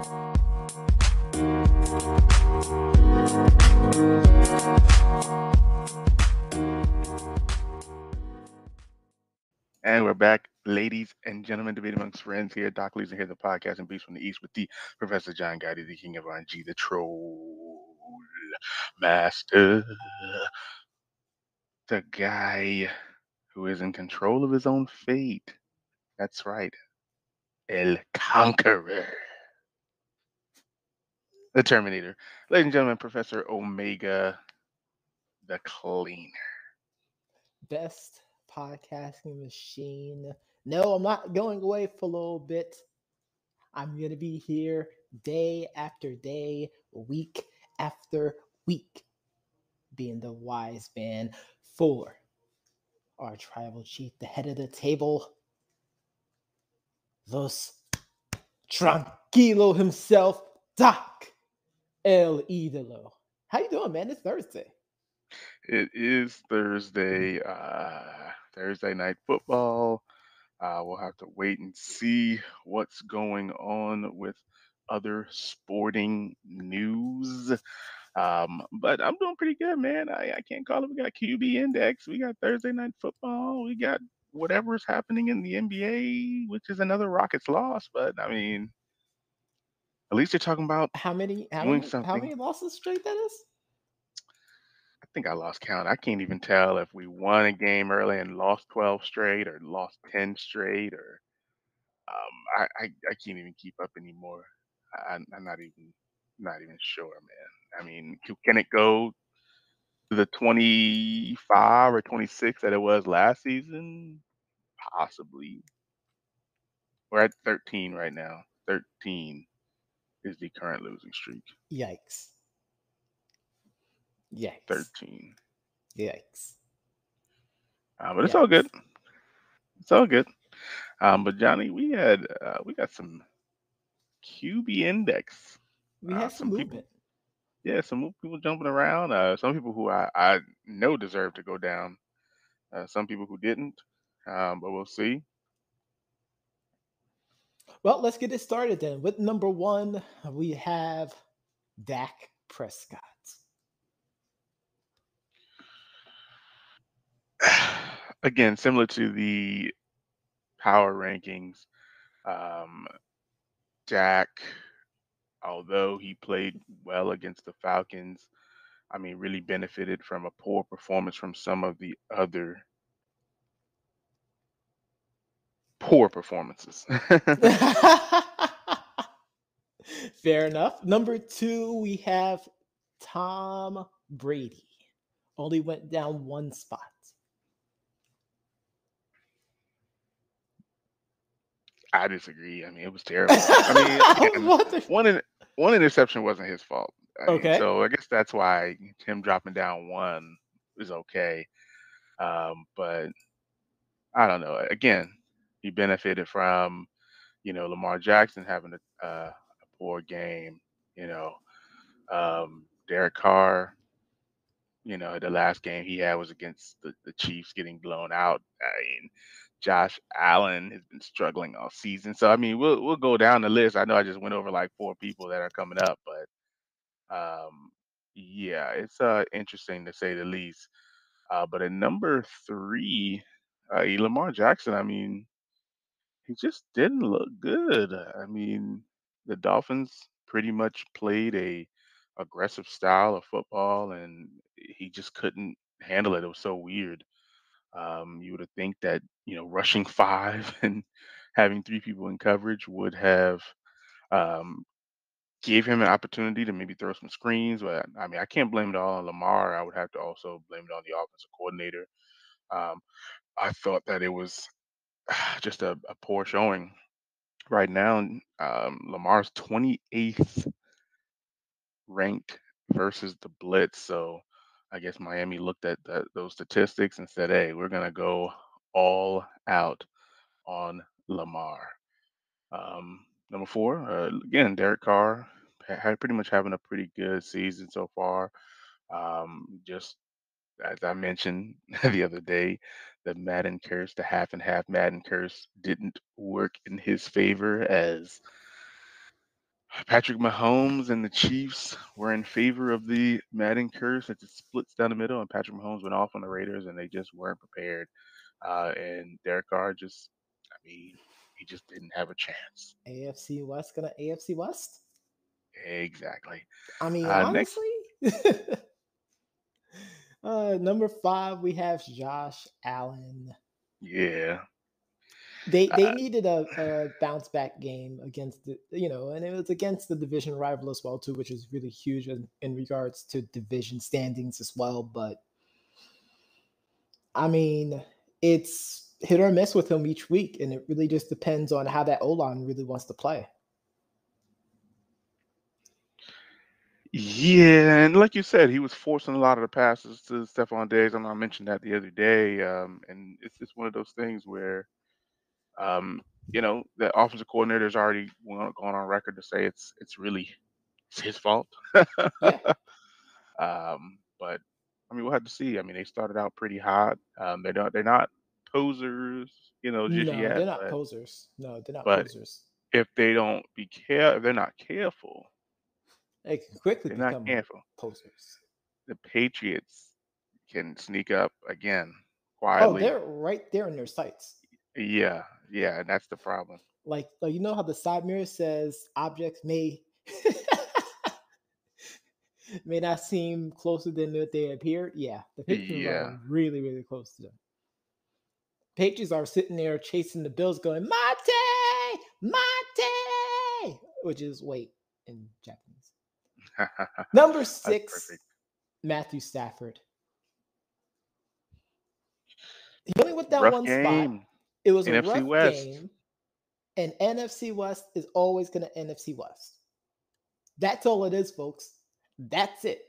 And we're back, ladies and gentlemen, debate amongst friends here. Doc Leeson here, the podcast and Beast from the East with the Professor John Gotti, the King of RNG, the Troll Master, the guy who is in control of his own fate. That's right, El Conqueror, the Terminator. Ladies and gentlemen, Professor Omega, the Cleaner. Best podcasting machine. No, I'm not going away for a little bit. I'm going to be here day after day, week after week, being the wise man for our tribal chief, the head of the table, Los Tranquilo himself, Doc El Idolo. How you doing, man? It's Thursday. It is Thursday, Thursday night football. We'll have to wait and see what's going on with other sporting news. But I'm doing pretty good, man. I can't call it. We got QB Index. We got Thursday night football. We got whatever's happening in the NBA, which is another Rockets loss. But I mean, at least you're talking about How doing many something. losses straight that is? I think I lost count. I can't even tell if we won a game early and lost 12 straight or lost 10 straight or I can't even keep up anymore. I'm not even sure, man. I mean, can it go to the 25 or 26 that it was last season? Possibly. We're at 13 right now. 13 is the current losing streak. Yikes. 13. Yikes. But it's all good. It's all good. But Johnny, we got some QB index. We had some movement. People, yeah, some people jumping around. Some people who I know deserve to go down. Some people who didn't. But we'll see. Well, let's get it started then. With number 1, we have Dak Prescott. Again, similar to the power rankings, Dak, although he played well against the Falcons, I mean, really benefited from a poor performance from some of the other poor performances. Fair enough. Number 2, we have Tom Brady. Only went down 1 spot. I disagree. I mean, it was terrible. I mean, one interception wasn't his fault. Okay. So I guess that's why him dropping down 1 is okay. But I don't know. Again, he benefited from, Lamar Jackson having a poor game. Derek Carr, the last game he had was against the Chiefs getting blown out. I mean, Josh Allen has been struggling all season. So I mean, we'll go down the list. I know I just went over like 4 people that are coming up, but yeah, it's interesting to say the least. But at number 3, Lamar Jackson. I mean, he just didn't look good. I mean, the Dolphins pretty much played a aggressive style of football, and he just couldn't handle it. It was so weird. You would have think that rushing 5 and having 3 people in coverage would have um, gave him an opportunity to maybe throw some screens. But I mean, I can't blame it all on Lamar. I would have to also blame it on the offensive coordinator. Um, I thought that it was just a poor showing. Right now, Lamar's 28th ranked versus the blitz. So I guess Miami looked at those statistics and said, "Hey, we're gonna go all out on Lamar." Number 4, again, Derek Carr had pretty much having a pretty good season so far. Just as I mentioned the other day, the Madden curse, the half and half Madden curse, didn't work in his favor as Patrick Mahomes and the Chiefs were in favor of the Madden curse as it splits down the middle, and Patrick Mahomes went off on the Raiders, and they just weren't prepared. And Derek Carr just, I mean, he just didn't have a chance. AFC West gonna AFC West. Exactly. I mean, Next, honestly, number 5 we have Josh Allen. yeah, They uh, needed a bounce back game against and it was against the division rival as well too, which is really huge in regards to division standings as well. But I mean, it's hit or miss with him each week, and it really just depends on how that O line really wants to play. yeah, and like you said, he was forcing a lot of the passes to Stephon Diggs. I mentioned that the other day, and it's just one of those things where Um, the offensive coordinator's already gone on record to say it's really it's his fault. Yeah, But I mean, we'll have to see. I mean, they started out pretty hot. They're not posers, just no, yet. they're not But posers. No, they're not but posers. if they're not careful, They can quickly they're not become careful. posers. The Patriots can sneak up again Oh, quietly. they're right there in their sights. Yeah, yeah, and that's the problem. Like you know how the side mirror says objects may may not seem closer than what they appear. Yeah, the Patriots are Yeah. really, really close to them. Patriots are sitting there chasing the Bills, going "Mate, Mate," which is wait in Japanese. Number That's 6, perfect. Matthew Stafford. He only went down Rough one spot. game. It was a NFC rough West. game, and NFC West is always going to NFC West. That's all it is, folks. That's it.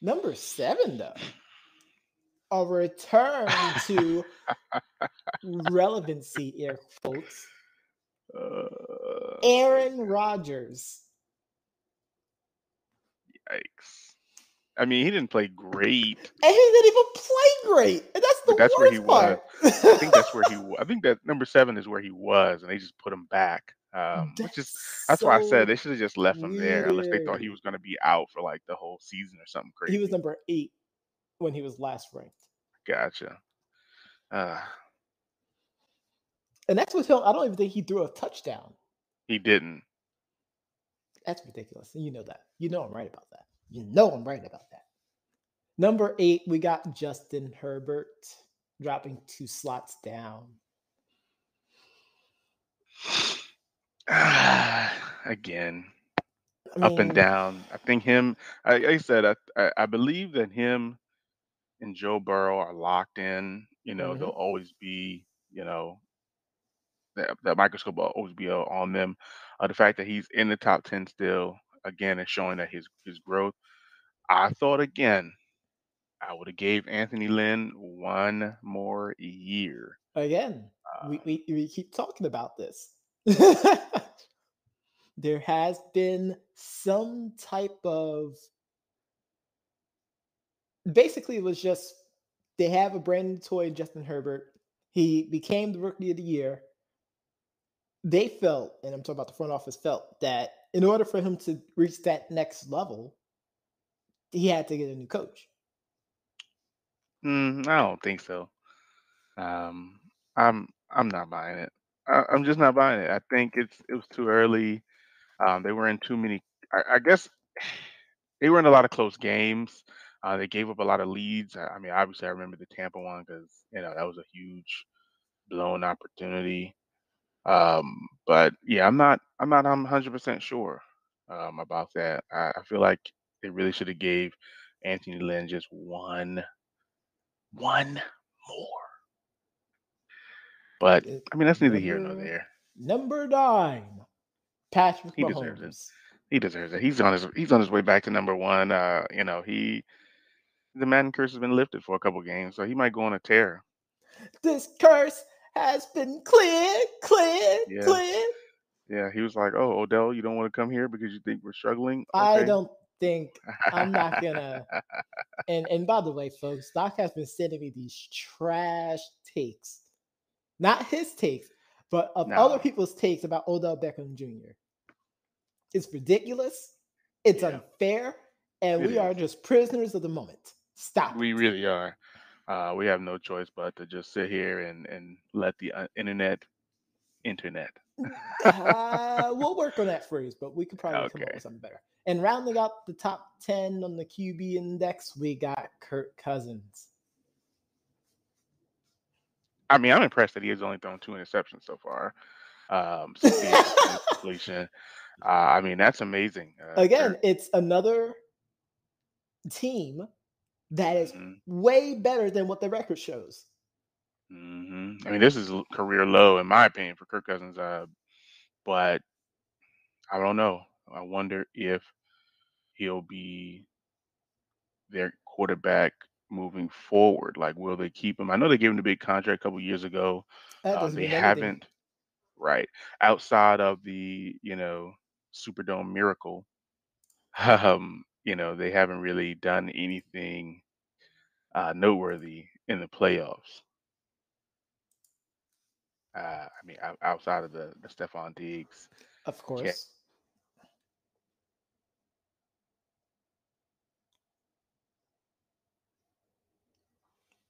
Number 7, though, a return to relevancy, air quotes. Aaron Rodgers. Yikes. I mean, he didn't play great, And he didn't even play great. And that's but the that's where he worst was. part. I think that's where he. I think that number 7 is where he was, and they just put him back. Which is That's that's why I said so they should have just left him there, unless they thought he weird. was going to be out for like the whole season or something He was crazy. number 8 when he was last ranked. Gotcha. Uh, And that's with him. I don't even think he threw a touchdown. he didn't. That's ridiculous. And you know that. You know I'm right about that. You know I'm right about that. Number 8, we got Justin Herbert dropping 2 slots down. Again, I up and mean, down. I think him. I said I believe that him and Joe Burrow are locked in. They'll mhm. always be. That microscope will always be on them. The fact that he's in the top 10 still, again, is showing that his growth. I thought again, I would have gave Anthony Lynn one more year. Again, we, Um, we, we keep talking about this. There has been some type of basically it was just they have a brand new toy, Justin Herbert. He became the rookie of the year. They felt, and I'm talking about the front office felt, that in order for him to reach that next level, he had to get a new coach. I don't think so. Um, I'm not buying it. I'm just not buying it. I think it was too early. They were in too many. I guess they were in a lot of close games. They gave up a lot of leads. I mean, obviously, I remember the Tampa one because that was a huge blown opportunity. But yeah, I'm not 100% sure about that. I feel like they really should have gave Anthony Lynn just one more. But I mean, that's neither here nor Number there. number 9, Patrick He deserves it. Mahomes. He deserves it. He's on his way back to number one. The Madden curse has been lifted for a couple games, so he might go on a tear. This curse has been cleared, cleared, Yeah, cleared. yeah. He was like, "Oh, Odell, you don't want to come here because you think we're struggling? I Okay." don't think I'm not gonna. And by the way, folks, Doc has been sending me these trash takes. Not his takes, But of other No, people's takes about Odell Beckham Jr., it's ridiculous, it's yeah, unfair, and it we is. are just prisoners of the moment. Stop We really are. We have no choice but to just sit here and let the internet. it. We'll work on that phrase, but we could probably come up Okay. with something better. And rounding out the top 10 on the QB index, we got Kirk Cousins. I mean, I'm impressed that he has only thrown two interceptions so far. 68% completion. I mean, that's amazing, Again, Kirk. it's another team that is Hmm. way better than what the record shows. I mean, this is career low in my opinion for Kirk Cousins. But I don't know. I wonder if he'll be their quarterback moving forward. Like, will they keep him? I know they gave him the big contract a couple years ago. That doesn't They mean anything. haven't, right, outside of the Superdome miracle. They haven't really done anything noteworthy in the playoffs. I mean, outside of the Stephon Diggs. Of Cat. course.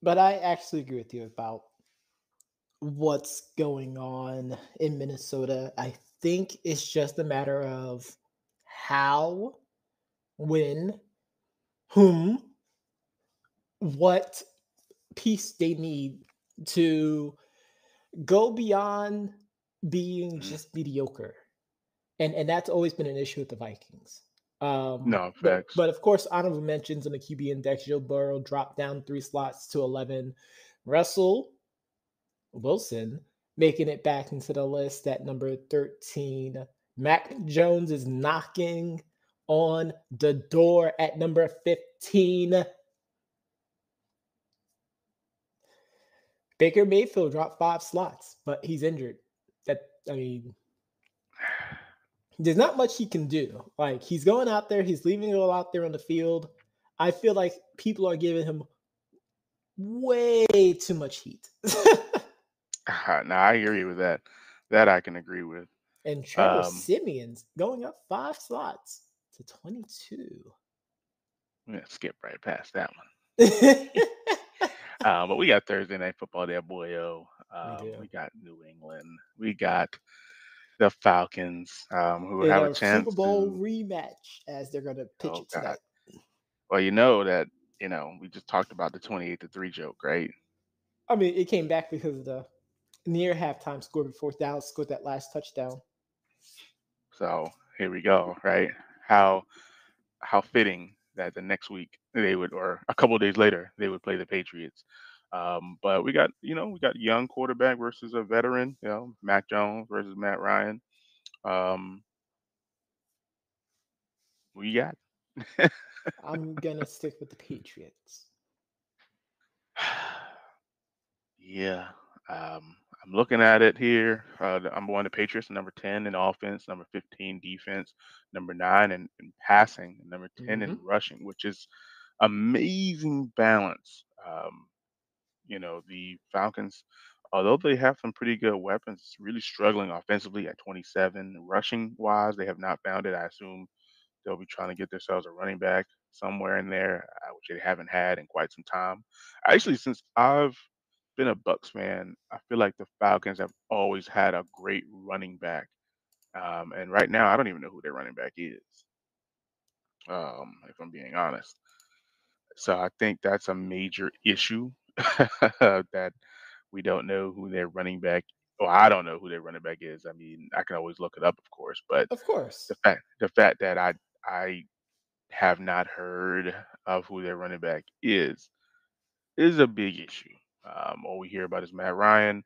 But I actually agree with you about what's going on in Minnesota. I think it's just a matter of how, when, whom, what piece they need to go beyond being Mhm. just mediocre. And that's always been an issue with the Vikings. No, But facts. but of course, honorable mentions on the QB index. Joe Burrow dropped down 3 slots to 11. Russell Wilson making it back into the list at number 13. Mac Jones is knocking on the door at number 15. Baker Mayfield dropped 5 slots, but he's injured. That I mean, there's not much he can do. Like he's going out there, he's leaving it all out there on the field. I feel like people are giving him way too much heat. Now I hear you with that. That I can agree with. And Trevor Um, Simeon's going up 5 slots to 22. I'm gonna skip right past that one. We But we got Thursday night football there, boyo. do. We got New England. We got the Falcons, who In have a a Super chance Bowl to. rematch, as they're going to pitch Oh it God. tonight. Well, you know that we just talked about the 28-3 joke, right? I mean, it came back because of the near halftime score before Dallas scored that last touchdown. So here we go, right? How fitting that the next week they would, or a couple of days later, they would play the Patriots. But we got young quarterback versus a veteran, Mac Jones versus Matt Ryan. Um, we got. I'm going to stick with the Patriots. Yeah. I'm looking at it here. I'm going to Patriots, number 10 in offense, number 15 defense, number 9 in passing, and number 10 in Mm-hmm. rushing, which is amazing balance. The Falcons, although they have some pretty good weapons, really struggling offensively at 27. Rushing wise, they have not found it. I assume they'll be trying to get themselves a running back somewhere in there, which they haven't had in quite some time. Actually, since I've been a Bucks fan, I feel like the Falcons have always had a great running back. And right now, I don't even know who their running back is, if I'm being honest. So I think that's a major issue that we don't know who their running back. Well, I don't know who their running back is. I mean, I can always look it up, of course, but Of course. the fact that I have not heard of who their running back is a big issue. All we hear about is Matt Ryan.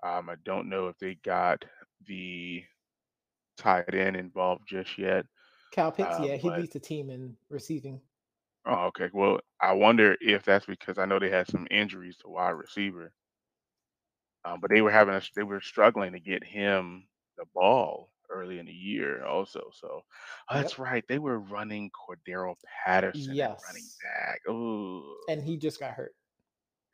I don't know if they got the tight end involved just yet. Cal Pitts, yeah, he But leads the team in receiving. oh, okay. Well, I wonder if that's because I know they had some injuries to wide receiver. But they were struggling to get him the ball early in the year also. So Yep. that's right. They were running Cordero Patterson at running Yes. back. Oh, And he just got hurt.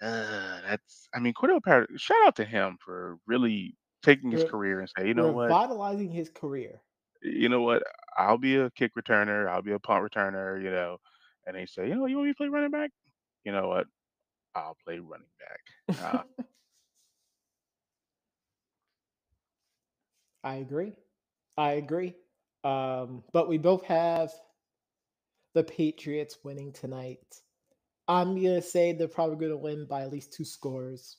that's I mean Cordero Patterson. Shout out to him for really. taking his Re- career and say, you know what, Revitalizing his career. you know what, I'll be a kick returner, I'll be a punt returner, and they say, you want me to play running back? You know what, I'll play running back. I agree. I agree. But we both have the Patriots winning tonight. I'm gonna say they're probably gonna win by at least 2 scores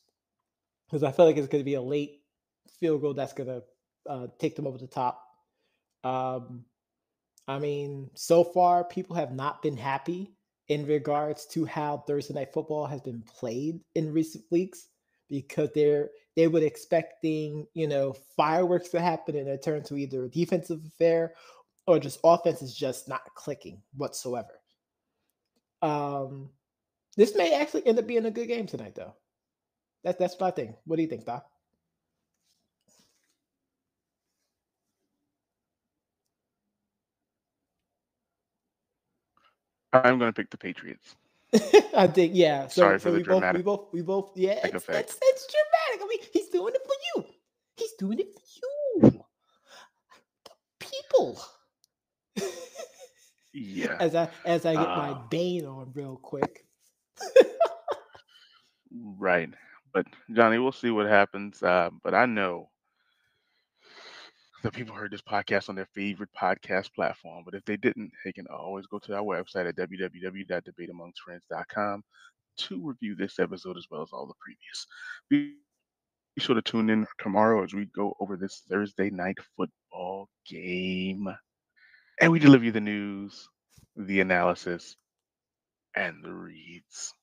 because I feel like it's gonna be a late field goal that's gonna take them over the top. Um, I mean, so far people have not been happy in regards to how Thursday night football has been played in recent weeks because they would expecting fireworks to happen and it turned to either a defensive affair or just offense is just not clicking whatsoever. Um, this may actually end up being a good game tonight, though. That's what I think. What do you think, Doc? I'm going to pick the Patriots. I think yeah. Sorry So for the dramatic we both yeah. effect. It's dramatic. I mean, he's doing it for you. He's doing it for you, people. Yeah. As I get my Uh, Bane on real quick. right. But Johnny, we'll see what happens. But I know that people heard this podcast on their favorite podcast platform. But if they didn't, they can always go to our website at www.debateamongstfriends.com to review this episode as well as all the previous. Be sure to tune in tomorrow as we go over this Thursday night football game. And we deliver you the news, the analysis, and the reads.